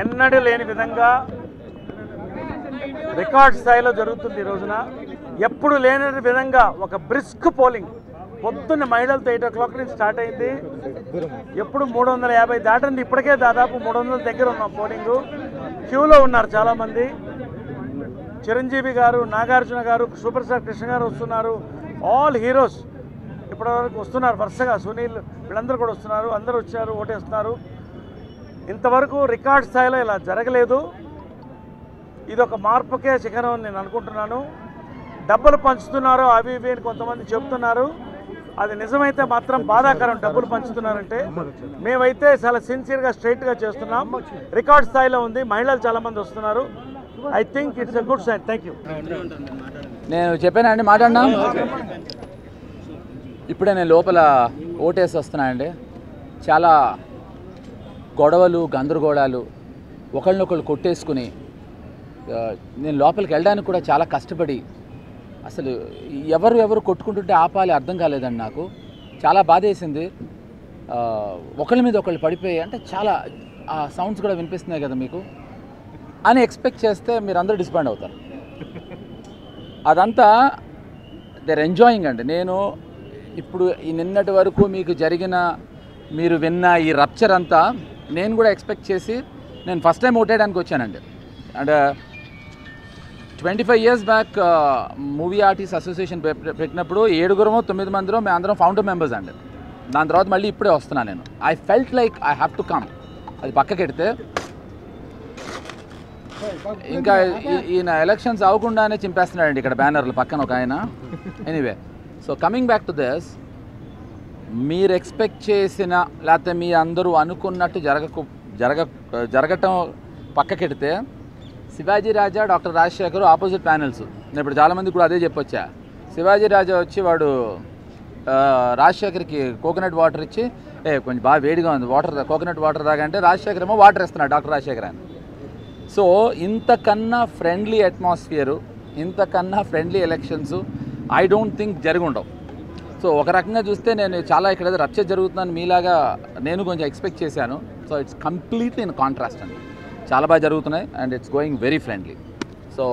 ఎన్నడూ లేని విధంగా రికార్డ్ స్థాయిలో జరుగుతుంది ఈ రోజున. ఎప్పుడు లేని విధంగా ఒక బ్రిస్క్ పోలింగ్ పొద్దున్న మహిళలతో 8 o'clock నుంచి స్టార్ట్ అయింది. ఎప్పుడు 350 దాటింది. ఇప్పటికే దాదాపు 300 దగ్గర ఉన్నాం. పోలింగు క్యూలో ఉన్నారు చాలామంది. చిరంజీవి గారు, నాగార్జున గారు, సూపర్ స్టార్ కృష్ణ గారు వస్తున్నారు. ఆల్ హీరోస్ ఇప్పటివరకు వస్తున్నారు వరుసగా. సునీల్ వీళ్ళందరూ కూడా వస్తున్నారు. అందరూ వచ్చారు, ఓటేస్తున్నారు. ఇంతవరకు రికార్డ్ స్థాయిలో ఇలా జరగలేదు. ఇది ఒక మార్పుకే శిఖరం అని నేను అనుకుంటున్నాను. డబ్బులు పంచుతున్నారు అవి ఇవి అని కొంతమంది చెప్తున్నారు. అది నిజమైతే మాత్రం బాధాకరం. డబ్బులు పంచుతున్నారంటే మేమైతే చాలా సిన్సియర్గా స్ట్రైట్గా చేస్తున్నాం. రికార్డ్ స్థాయిలో ఉంది. మహిళలు చాలామంది వస్తున్నారు. I think it's a good sign. Thank you. నేను చెప్పానండి, మాట్లాడినా. ఇప్పుడే నేను లోపల ఓటేసి వస్తున్నానండి. చాలా గొడవలు, గందరగోళాలు, ఒకళ్ళనొకళ్ళు కొట్టేసుకుని నేను లోపలికి వెళ్ళడానికి కూడా చాలా కష్టపడి అసలు ఎవరు కొట్టుకుంటుంటే ఆపాలి అర్థం కాలేదండి. నాకు చాలా బాధ వేసింది. ఒకళ్ళ మీద ఒకళ్ళు పడిపోయి అంటే చాలా ఆ సౌండ్స్ కూడా వినిపిస్తున్నాయి కదా మీకు అని ఎక్స్పెక్ట్ చేస్తే మీరు అందరూ డిసప్పాయింట్ అవుతారు. అదంతా దేర్ ఎంజాయింగ్ అండి. నేను ఇప్పుడు ఈ నిన్నటి వరకు మీకు జరిగిన, మీరు విన్న ఈ రప్చర్ అంతా నేను కూడా ఎక్స్పెక్ట్ చేసి నేను ఫస్ట్ టైం ఓటేయడానికి వచ్చానండి. And 25 years back movie artist association పెట్టినప్పుడు 7-9 మందిలో మేము అందరం ఫౌండర్ మెంబర్స్ అండి. దాని తర్వాత మళ్ళీ ఇప్పుడే వస్తున్నాను నేను. I felt like I have to come. అది పక్కకెడితే ఇంకా ఈయన ఎలక్షన్స్ అవ్వకుండానే చింపేస్తున్నాడండి ఇక్కడ బ్యానర్లు పక్కన ఒక ఆయన. Anyway, so coming back to this, మీరు ఎక్స్పెక్ట్ చేసిన లేకపోతే మీ అందరూ అనుకున్నట్టు జరగటం పక్కకెడితే శివాజీ రాజా, డాక్టర్ రాజశేఖర్ ఆపోజిట్ ప్యానెల్స్. నేను ఇప్పుడు చాలామంది కూడా అదే చెప్పొచ్చా. శివాజీ రాజా వచ్చి వాడు రాజశేఖర్కి కోకోనట్ వాటర్ ఇచ్చి కొంచెం బాగా వేడిగా ఉంది కోకోనట్ వాటర్ తాగంటే రాజశేఖర్ ఏమో వాటర్ ఇస్తున్నాడు డాక్టర్ రాజశేఖర్ అని. సో ఇంతకన్నా ఫ్రెండ్లీ అట్మాస్ఫియరు, ఇంతకన్నా friendly elections I don't think జరిగి ఉండవు. సో ఒక రకంగా చూస్తే నేను చాలా ఇక్కడ రప్చర్ జరుగుతుందని మీలాగా నేను కొంచెం ఎక్స్పెక్ట్ చేశాను. So it's completely in contrast అండి. చాలా బాగా జరుగుతున్నాయి and it's going very friendly. So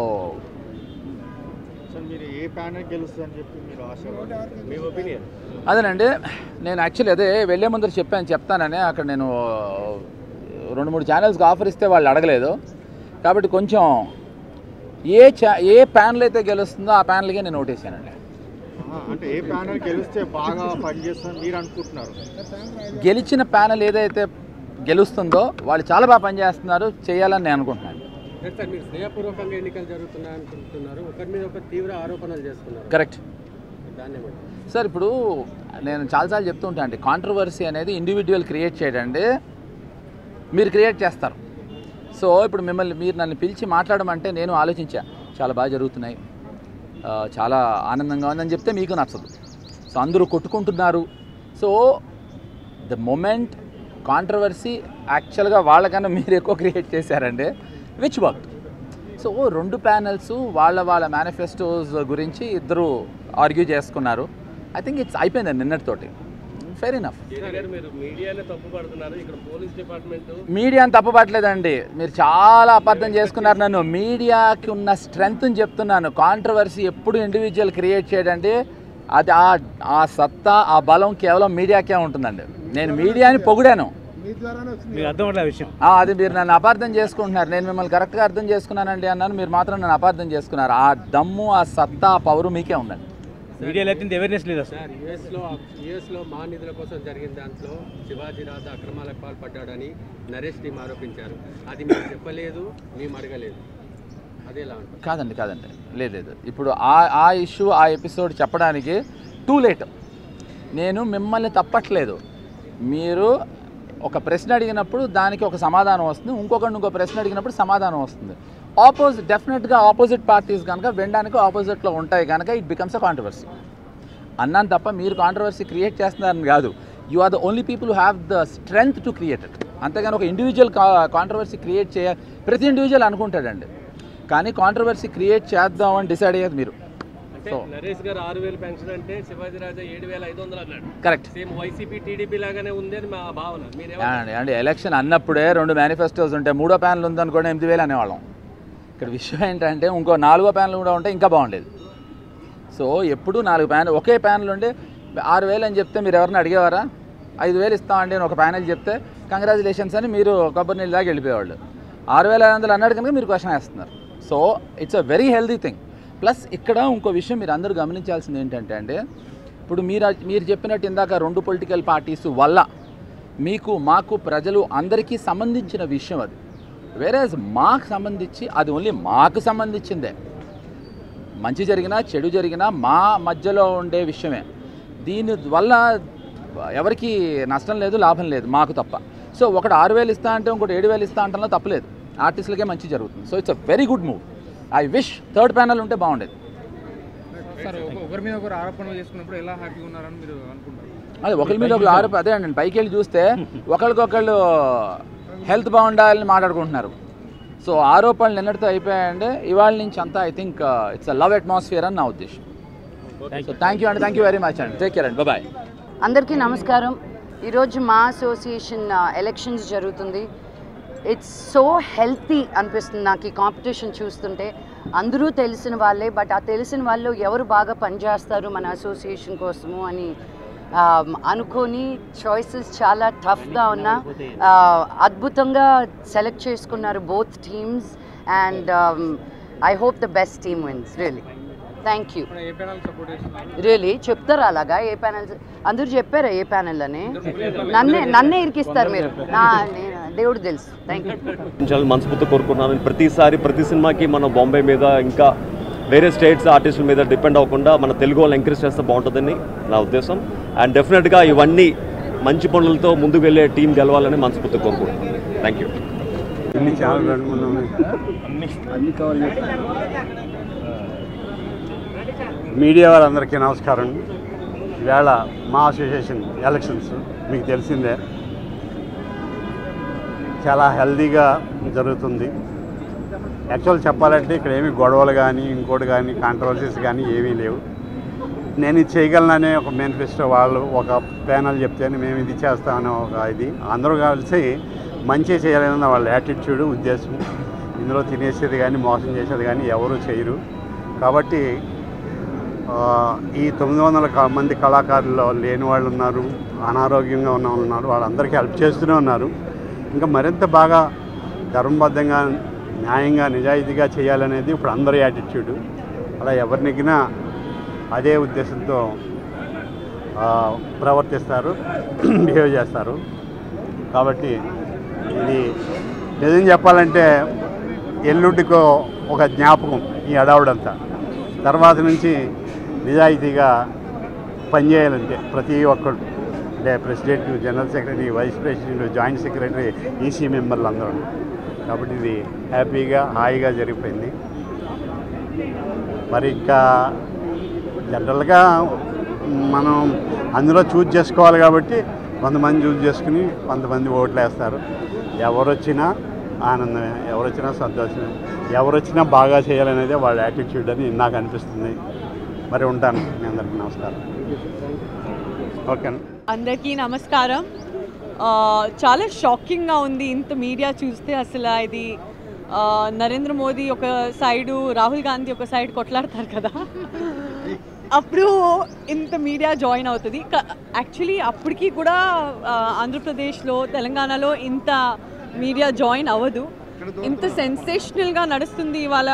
మీరు ఏ ప్యానెల్ గెలుస్తుందని చెప్పి మీరు ఆశ, మీ ఒపీనియన్? అదేనండి, నేను యాక్చువల్లీ అదే వెళ్ళే ముందర చెప్తానని అక్కడ నేను 2-3 ఛానల్స్కి ఆఫర్ ఇస్తే వాళ్ళు అడగలేదు. కాబట్టి కొంచెం ఏ ప్యానల్ అయితే గెలుస్తుందో ఆ ప్యానల్కే నేను ఓటేసానండి. అంటే ఏ ప్యానల్ గెలిస్తే బాగా పనిచేస్తుందని మీరు అనుకుంటున్నారు? గెలిచిన ప్యానల్ ఏదైతే గెలుస్తుందో వాళ్ళు చాలా బాగా పనిచేస్తున్నారు, చేయాలని నేను అనుకుంటున్నాను. సార్, మీరు స్నేహపూర్వకంగా ఎన్నికలు జరుగుతున్నాయి అనుకుంటున్నారు, ఒకరి మీద ఒక తీవ్ర ఆరోపణలు చేస్తున్నారు. కరెక్ట్ దాన్ని సార్. ఇప్పుడు నేను చాలాసార్లు చెప్తూ ఉంటాను అండి, కాంట్రవర్సీ అనేది ఇండివిజువల్ క్రియేట్ చేయడండి, మీరు క్రియేట్ చేస్తారు. సో ఇప్పుడు మీరు నన్ను పిలిచి మాట్లాడమంటే నేను ఆలోచించా, చాలా బాగా జరుగుతున్నాయి, చాలా ఆనందంగా ఉందని చెప్తే మీకు నచ్చదు. సో అందరూ కొట్టుకుంటున్నారు. సో ద మొమెంట్ కాంట్రవర్సీ యాక్చువల్గా వాళ్ళకన్నా మీరు ఎక్కువ క్రియేట్ చేశారండి, విచ్ వర్క్. సో 2 ప్యానెల్స్ వాళ్ళ మేనిఫెస్టోస్ గురించి ఇద్దరు ఆర్గ్యూ చేసుకున్నారు. ఐ థింక్ ఇట్స్ అయిపోయిందండి నిన్నటితోటి. Fair enough. మీడియాని తప్పుపట్టలేదండి, మీరు చాలా అబద్ధం చేసుకున్నారు నన్ను. మీడియాకి ఉన్న స్ట్రెంగ్త్ని చెప్తున్నాను. కాంట్రవర్సీ ఎప్పుడు ఇండివిజువల్ క్రియేట్ చేయడండి, అది ఆ సత్తా, ఆ బలం కేవలం మీడియాకే ఉంటుందండి. నేను మీడియాని పొగిడాను, అది మీరు నన్ను అపార్థం చేసుకుంటున్నారు. నేను మిమ్మల్ని కరెక్ట్గా అర్థం చేసుకున్నానండి అన్నాను, మీరు మాత్రం నన్ను అపార్థం చేసుకున్నారు. ఆ దమ్ము, ఆ సత్తా, ఆ పవరు మీకే ఉందండి. మీడియాలో అవేర్నెస్ లేదు సార్. యుఎస్లో మా నిధుల కోసం జరిగిన దాంట్లో శివాజీ రాజా అక్రమాలకు పాల్పడ్డాడని నరేష్ టీం ఆరోపించారు. అది మీరు చెప్పలేదు, మేము అడగలేదు, అదే ఎలా ఉంటుంది? కాదండి, లేదు. ఇప్పుడు ఆ ఇష్యూ, ఆ ఎపిసోడ్ చెప్పడానికి టూ లేట్. నేను మిమ్మల్ని తప్పట్లేదు. మీరు ఒక ప్రశ్న అడిగినప్పుడు దానికి ఒక సమాధానం వస్తుంది, ఇంకో ప్రశ్న అడిగినప్పుడు సమాధానం వస్తుంది. డెఫినెట్గా ఆపోజిట్ పార్టీస్ కనుక వినడానికి ఆపోజిట్లో ఉంటాయి కనుక ఇట్ బికమ్స్ అ కాంట్రవర్సీ అన్నాను తప్ప మీరు కాంట్రవర్సీ క్రియేట్ చేస్తున్నారని కాదు. You are the only people who have the strength to create it. అంతేగాని ఒక ఇండివిజువల్ కాంట్రవర్సీ క్రియేట్ ప్రతి ఇండివిజువల్ అనుకుంటాడండి, కానీ కాంట్రవర్సీ క్రియేట్ చేద్దామని డిసైడ్ అయ్యేది మీరు. సో నరేష్ గారు 6,000 పెన్షన్ అంటే శివాజీ రాజా 7,500 అన్నాడు. కరెక్ట్ సేమ్ వైసీపీ టీడీపీ లాగానే ఉంది అని మా భావన. అండి ఎలక్షన్ అన్నప్పుడే 2 మేనిఫెస్టోస్ ఉంటాయి, 3వ ప్యానల్ ఉందనుకోండి 8,000 అనేవాళ్ళం. ఇక్కడ విషయం ఏంటంటే ఇంకో 4వ ప్యానల్ కూడా ఉంటే ఇంకా బాగుండేది. సో ఎప్పుడు 4 ప్యానల్ ఒకే ప్యానల్ ఉండి 6,000 అని చెప్తే మీరు ఎవరిని అడిగేవారా? 5,000 ఇస్తామండి అని ఒక ప్యానల్ చెప్తే కంగ్రాచులేషన్స్ అని మీరు కొబ్బరి నీళ్ళు దాకా వెళ్ళిపోయేవాళ్ళు. 6,500 అన్నాడు కనుక మీరు క్వశ్చన్ వేస్తున్నారు. So it's a very healthy thing. Plus ఇక్కడ ఇంకో విషయం మీరు అందరూ గమనించాల్సింది ఏంటంటే అండి, ఇప్పుడు మీరు చెప్పినట్టు ఇందాక 2 పొలిటికల్ పార్టీస్ వల్ల మీకు మాకు ప్రజలు అందరికీ సంబంధించిన విషయం అది. వేరేజ్ మాకు సంబంధించి అది ఓన్లీ మాకు సంబంధించిందే. మంచి జరిగినా చెడు జరిగినా మా మధ్యలో ఉండే విషయమే. దీనివల్ల ఎవరికి నష్టం లేదు, లాభం లేదు, మాకు తప్ప. సో ఒకటి 6,000 ఇస్తా అంటే ఇంకోటి 7,000 ఇస్తా అంటే తప్పలేదు. ఆర్టిస్టులకే మంచి జరుగుతుంది. So it's a very good move. I wish 3rd panel ఉంటే బాగుండేది. సార్ ఒకరి మీద ఒకరు ఆరోపణలు చేసుకున్నప్పుడు ఎలా హ్యాపీగా ఉన్నారని మీరు అనుకుంటారు? అదే ఒకరి మీద ఒకరు ఆరోపణ, అదే అండి పైకి వెళ్ళి చూస్తే ఒకరికొకళ్ళు హెల్త్ బాగుండాలని మాట్లాడుకుంటున్నారు. సో ఆరోపణలు నిన్నటితో అయిపోయాయండి. ఇవాళ నుంచి అంతా I think it's a love atmosphere అని నా ఉద్దేశం. సో థ్యాంక్ యూ అండి, థ్యాంక్ యూ వెరీ మచ్ అండి. టేక్ కేర్ అండి, బాయ్. అందరికీ నమస్కారం. ఈరోజు మా అసోసియేషన్ ఎలక్షన్స్ జరుగుతుంది. ఇట్స్ సో హెల్తీ అనిపిస్తుంది నాకు ఈ కాంపిటీషన్ చూస్తుంటే. అందరూ తెలిసిన వాళ్ళే, బట్ ఆ తెలిసిన వాళ్ళు ఎవరు బాగా పనిచేస్తారు మన అసోసియేషన్ కోసము అని అనుకొని చాయిసెస్ చాలా టఫ్గా ఉన్నా అద్భుతంగా సెలెక్ట్ చేసుకున్నారు both teams. And I hope the best team wins. Really thank you. Really చెప్తారా అలాగా? ఏ ప్యానల్ అందరూ చెప్పారా ఏ ప్యానల్ అని? నన్నే ఇరికిస్తారు మీరు. దేవుడు తెలుసు. Thank you. మనస్ఫూర్తి కోరుకున్నాను. ప్రతిసారి ప్రతి సినిమాకి మనం బాంబే మీద ఇంకా వేరే స్టేట్స్ ఆర్టిస్టుల మీద డిపెండ్ అవ్వకుండా మన తెలుగు వాళ్ళు ఎంకరేజ్ చేస్తే బాగుంటుందని నా ఉద్దేశం. అండ్ డెఫినెట్గా ఇవన్నీ మంచి పనులతో ముందుకు వెళ్ళే టీం గెలవాలని మనస్ఫూర్తి కోరుకుంటున్నాను. Thank you. మీడియా వాళ్ళందరికీ నమస్కారం. ఈవేళ మా అసోసియేషన్ ఎలక్షన్స్ మీకు తెలిసిందే, చాలా హెల్దీగా జరుగుతుంది. యాక్చువల్ చెప్పాలంటే ఇక్కడ ఏమీ గొడవలు కానీ ఇంకోటి కానీ కాంట్రవర్సీస్ కానీ ఏమీ లేవు. నేను ఇది చేయగలననే ఒక మేనిఫెస్టో వాళ్ళు ఒక ప్యానల్ చెప్తేనే మేము ఇది చేస్తామనే ఒక ఇది అందరూ కలిసి మంచి చేయాలన్న వాళ్ళ యాటిట్యూడ్ ఉద్దేశం. ఇందులో తినేసేది కానీ మోసం చేసేది కానీ ఎవరూ చేయరు. కాబట్టి ఈ 900 మంది కళాకారుల్లో లేని వాళ్ళు ఉన్నారు, అనారోగ్యంగా ఉన్న వాళ్ళు ఉన్నారు, వాళ్ళందరికీ హెల్ప్ చేస్తూనే ఉన్నారు. ఇంకా మరింత బాగా ధర్మబద్ధంగా న్యాయంగా నిజాయితీగా చేయాలనేది ఇప్పుడు అందరి యాటిట్యూడ్. అలా ఎవరు నెగ్గినా అదే ఉద్దేశంతో ప్రవర్తిస్తారు, బిహేవ్ చేస్తారు. కాబట్టి ఇది నిజం చెప్పాలంటే ఎల్లుండికో ఒక జ్ఞాపకం ఈ అడావుడంతా. తర్వాత నుంచి నిజాయితీగా పనిచేయాలంటే ప్రతి ఒక్కరు, అంటే president, general secretary, vice president, joint secretary, EC మెంబర్లు అందరూ. కాబట్టి ఇది హ్యాపీగా హాయిగా జరిగిపోయింది. మరి ఇంకా జనరల్గా మనం అందులో చూజ్ చేసుకోవాలి కాబట్టి కొంతమంది చూజ్ చేసుకుని కొంతమంది ఓట్లు వేస్తారు. ఎవరు వచ్చినా ఆనందమే, ఎవరు వచ్చినా సంతోషమే, ఎవరు వచ్చినా బాగా చేయాలనేదే వాళ్ళ యాటిట్యూడ్ అని నాకు అనిపిస్తుంది. మరి ఉంటాను. మీ అందరికీ నమస్కారం. ఓకేనా? అందరికీ నమస్కారం. చాలా షాకింగ్గా ఉంది ఇంత మీడియా చూస్తే. అసలు ఇది నరేంద్ర మోదీ ఒక సైడు, రాహుల్ గాంధీ ఒక సైడ్ కొట్లాడతారు కదా, అప్పుడు ఇంత మీడియా జాయిన్ అవుతుంది. యాక్చువల్లీ అప్పటికి కూడా ఆంధ్రప్రదేశ్లో, తెలంగాణలో ఇంత మీడియా జాయిన్ అవ్వదు. ఇంత సెన్సేషనల్గా నడుస్తుంది ఇవాళ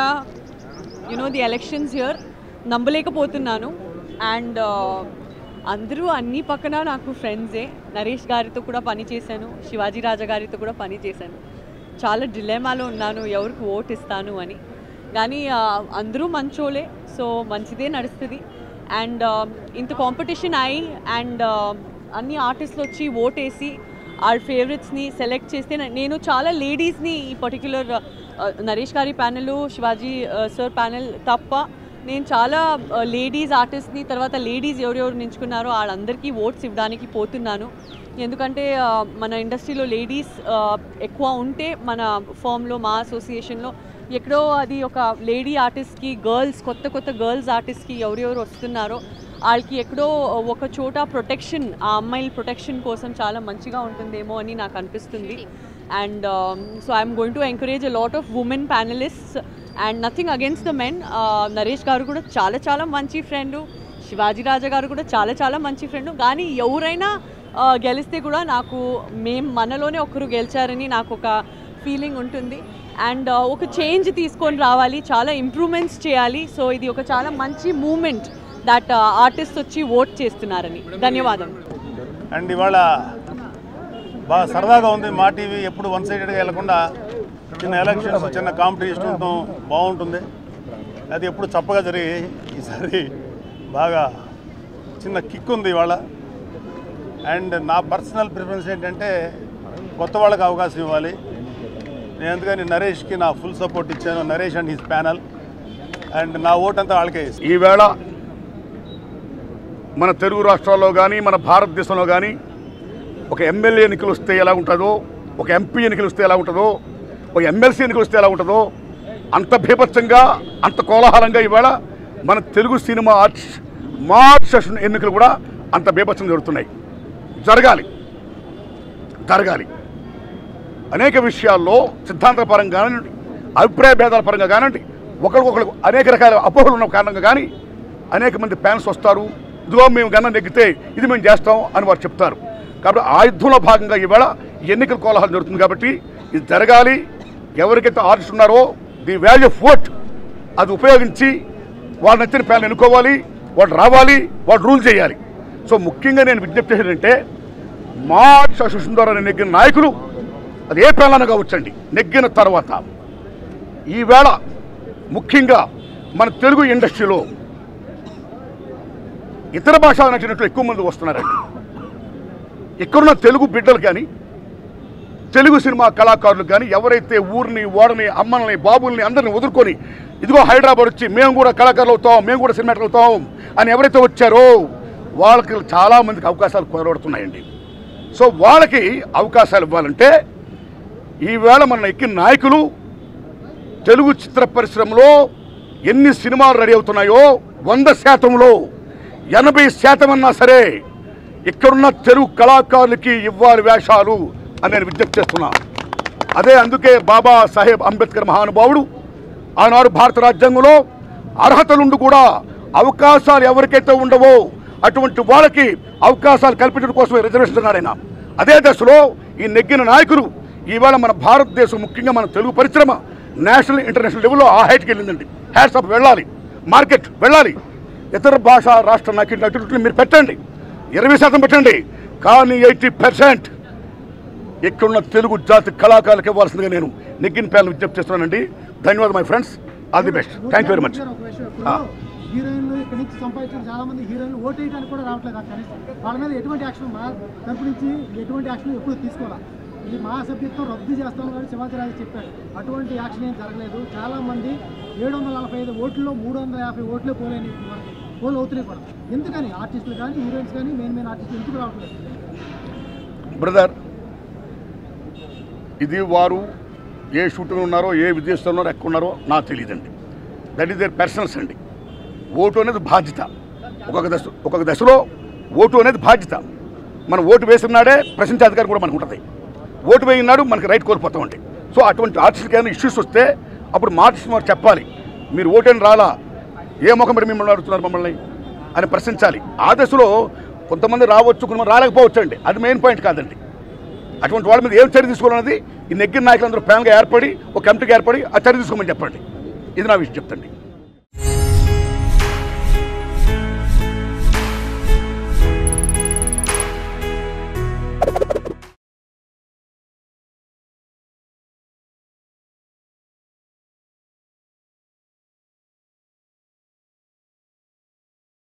ది ఎలక్షన్స్ హియర్. నమ్మలేకపోతున్నాను. అండ్ అందరూ అన్ని పక్కన నాకు ఫ్రెండ్సే. నరేష్ గారితో కూడా పని చేశాను, శివాజీ రాజా గారితో కూడా పని చేశాను. చాలా డిలెమాలో ఉన్నాను ఎవరికి ఓట్ ఇస్తాను అని. కానీ అందరూ మంచోలే, సో మంచిదే నడుస్తుంది. అండ్ ఇంత కాంపిటీషన్ అయ్యి అండ్ అన్ని ఆర్టిస్టులు వచ్చి ఓట్ వేసి వాళ్ళ ఫేవరెట్స్ని సెలెక్ట్ చేస్తే, నేను చాలా లేడీస్ని ఈ పర్టిక్యులర్ నరేష్ గారి ప్యానెల్, శివాజీ సార్ ప్యానెల్ తప్ప నేను చాలా లేడీస్ ఆర్టిస్ట్ని, తర్వాత లేడీస్ ఎవరెవరు నించుకున్నారో వాళ్ళందరికీ ఓట్స్ ఇవ్వడానికి పోతున్నాను. ఎందుకంటే మన ఇండస్ట్రీలో లేడీస్ ఎక్కువ ఉంటే మన ఫర్మ్లో మా అసోసియేషన్లో ఎక్కడో అది ఒక లేడీ ఆర్టిస్ట్కి కొత్త గర్ల్స్ ఆర్టిస్ట్కి ఎవరెవరు వస్తున్నారో వాళ్ళకి ఎక్కడో ఒక చోట ప్రొటెక్షన్, ఆ అమ్మాయిల ప్రొటెక్షన్ కోసం చాలా మంచిగా ఉంటుందేమో అని నాకు అనిపిస్తుంది. And so I'm going to encourage a lot of women panelists and nothing against the men. Naresh గారు కూడా చాలా మంచి ఫ్రెండు, శివాజీ రాజా గారు కూడా చాలా మంచి ఫ్రెండు. కానీ ఎవరైనా గెలిస్తే కూడా నాకు మనలోనే ఒకరు గెలిచారని నాకు ఒక ఫీలింగ్ ఉంటుంది. అండ్ ఒక చేంజ్ తీసుకొని రావాలి, చాలా ఇంప్రూవ్మెంట్స్ చేయాలి. సో ఇది ఒక చాలా మంచి మూమెంట్ దట్ ఆర్టిస్ట్ వచ్చి ఓట్ చేస్తున్నారని. ధన్యవాదాలు. అండ్ ఇవాళ బాగా సరదాగా ఉంది. మా టీవీ ఎప్పుడు వన్ సైడెడ్గా వెళ్లకుండా చిన్న ఎలక్షన్స్, చిన్న కాంపిటీషన్ ఉండటం బాగుంటుంది. అది ఎప్పుడు చప్పగా జరిగి ఈసారి బాగా చిన్న కిక్ ఉంది ఇవాళ. అండ్ నా పర్సనల్ ప్రిఫరెన్స్ ఏంటంటే కొత్త వాళ్ళకి అవకాశం ఇవ్వాలి. నేను అందుకని నరేష్కి నా ఫుల్ సపోర్ట్ ఇచ్చాను, Naresh and his panel. And నా ఓట్ అంతా వాళ్ళకే ఇస్తాను. ఈవేళ మన తెలుగు రాష్ట్రాల్లో కానీ మన భారతదేశంలో కానీ ఒక ఎమ్మెల్యే ఎన్నికలు వస్తే ఎలా ఉంటుందో, ఒక ఎంపీ ఎన్నికలు వస్తే ఎలా ఉంటుందో, ఒక ఎమ్మెల్సీ ఎన్నికలు వస్తే ఎలా ఉంటుందో అంత భీభత్సంగా, అంత కోలాహలంగా ఈవేళ మన తెలుగు సినిమా మార్చ్ ఎన్నికలు కూడా అంత భీభత్సంగా జరుగుతున్నాయి. జరగాలి. అనేక విషయాల్లో సిద్ధాంతపరంగా కానివ్వండి, అభిప్రాయ భేదాల పరంగా కానివ్వండి, ఒకరికొకరు అనేక రకాల అపోహలు ఉన్న కారణంగా కానీ అనేక మంది ఫ్యాన్స్ వస్తారు. ఇదిగో మేము గన్న నెగ్గితే ఇది మేము చేస్తాం అని వారు చెప్తారు. కాబట్టి ఆ యుద్ధంలో భాగంగా ఈవేళ ఎన్నికల కోలాహలం జరుగుతుంది. కాబట్టి ఇది జరగాలి. ఎవరికైతే ఆర్టిస్ట్ ఉన్నారో ది వాల్యూ ఆఫ్ ఓట్ అది ఉపయోగించి వాళ్ళు నచ్చిన ప్యానల్ ఎన్నుకోవాలి, వాళ్ళు రావాలి, వాళ్ళు రూల్ చేయాలి. సో ముఖ్యంగా నేను విజ్ఞప్తి చేసేదంటే మార్చ్ అసోసియేషన్ ద్వారా నెగ్గిన నాయకులు అది ఏ ప్యానల్ కావచ్చండి, నెగ్గిన తర్వాత ఈవేళ ముఖ్యంగా మన తెలుగు ఇండస్ట్రీలో ఇతర భాషల నటినట్లు ఎక్కువ మంది వస్తున్నారండి. ఇక్కడున్న తెలుగు బిడ్డలు కానీ, తెలుగు సినిమా కళాకారులు కానీ ఎవరైతే ఊరిని, ఓడని, అమ్మల్ని, బాబుల్ని అందరిని వదులుకొని ఇదిగో హైదరాబాద్ వచ్చి మేము కూడా కళాకారులు అవుతాం, మేము కూడా సినిమాటలు అవుతాం అని ఎవరైతే వచ్చారో వాళ్ళకి చాలామందికి అవకాశాలు కొనబడుతున్నాయండి. సో వాళ్ళకి అవకాశాలు ఇవ్వాలంటే ఈవేళ మన ఎక్కిన నాయకులు తెలుగు చిత్ర పరిశ్రమలో ఎన్ని సినిమాలు రెడీ అవుతున్నాయో 100%లో 80% అన్నా సరే ఇక్కడున్న తెలుగు కళాకారులకి ఇవ్వాలి వేషాలు అని నేను విజ్ఞప్తి చేస్తున్నా. అందుకే బాబా సాహెబ్ అంబేద్కర్ మహానుభావుడు ఆనాడు భారత రాజ్యాంగంలో అర్హతలుండి కూడా అవకాశాలు ఎవరికైతే ఉండవో అటువంటి వాళ్ళకి అవకాశాలు కల్పించడం కోసమే రిజర్వేషన్ అన్నాడు ఆయన. అదే దశలో ఈ నెగ్గిన నాయకులు ఈవేళ మన భారతదేశం ముఖ్యంగా మన తెలుగు పరిశ్రమ నేషనల్ ఇంటర్నేషనల్ లెవెల్లో ఆ హైట్కి వెళ్ళిందండి. హ్యాట్స్ ఆఫ్ వెళ్ళాలి, మార్కెట్ వెళ్ళాలి. ఇతర భాషా రాష్ట్ర నటులు మీరు పెట్టండి, 20% పెట్టండి, కానీ 80% ఇక్కడున్న తెలుగు జాతి కళాకారులకు ఇవ్వాల్సిందిగా నేను నెగ్గిన ప్యానల్ విజ్ఞప్తి చేస్తున్నానండి. ధన్యవాదాలు my friends, all the best, thank you very much. హీరోయిన్లు ఇక్కడ నుంచి సంపాదించిన చాలా మంది హీరోయిన్లు ఓటు వేయడానికి కూడా రావట్లేదు. వాళ్ళ మీద ఎటువంటి యాక్షన్ మా తరపు నుంచి ఎటువంటి యాక్షన్ ఎప్పుడు తీసుకోవాలి. ఈ మహాసభ్యత్వం రద్దు చేస్తామని కానీ శివాజీరాజు చెప్పాడు. అటువంటి యాక్షన్ ఏం జరగలేదు. చాలామంది 745 ఓట్లలో 350 ఓట్లే పోల్ అవుతున్నాయి కూడా. ఎందుకని ఆర్టిస్టులు కానీ హీరోయిన్స్ కానీ మెయిన్ ఆర్టిస్టులు ఎందుకు రావట్లేదు? బ్రదర్, ఇది వారు ఏ షూటింగ్ ఉన్నారో, ఏ విదేశంలో ఉన్నారో, ఎక్కడ ఉన్నారో నాకు తెలియదండి. దట్ ఈస్ దేర్ పర్సనల్స్ అండి. ఓటు అనేది బాధ్యత. ఒక్కొక్క దశలో ఓటు అనేది బాధ్యత. మనం ఓటు వేసినాడే ప్రశ్నించే అధికారం కూడా మనకు ఉంటుంది. ఓటు వేయినాడు మనకి రైట్ కోల్పోతామండి. సో అటువంటి ఆర్టిస్ట్కి ఏమైనా ఇష్యూస్ వస్తే అప్పుడు మా ఆర్టిస్ట్ వారు చెప్పాలి, మీరు ఓటేని రాలా, ఏ ముఖం మరి మిమ్మల్ని అడుగుతున్నారు మమ్మల్ని అని ప్రశ్నించాలి. ఆ దశలో కొంతమంది రావచ్చు, కొంతమంది రాలేకపోవచ్చు అండి. అది మెయిన్ పాయింట్ కాదండి. అటువంటి వాళ్ళ మీద ఏం చర్య తీసుకోవాలన్నది ఈ నెగ్గిన నాయకులందరూ ప్యానల్గా ఏర్పడి, ఒక కమిటీగా ఏర్పడి ఆ చర్య తీసుకోమని చెప్పండి. ఇది నా విషయం చెప్తండి.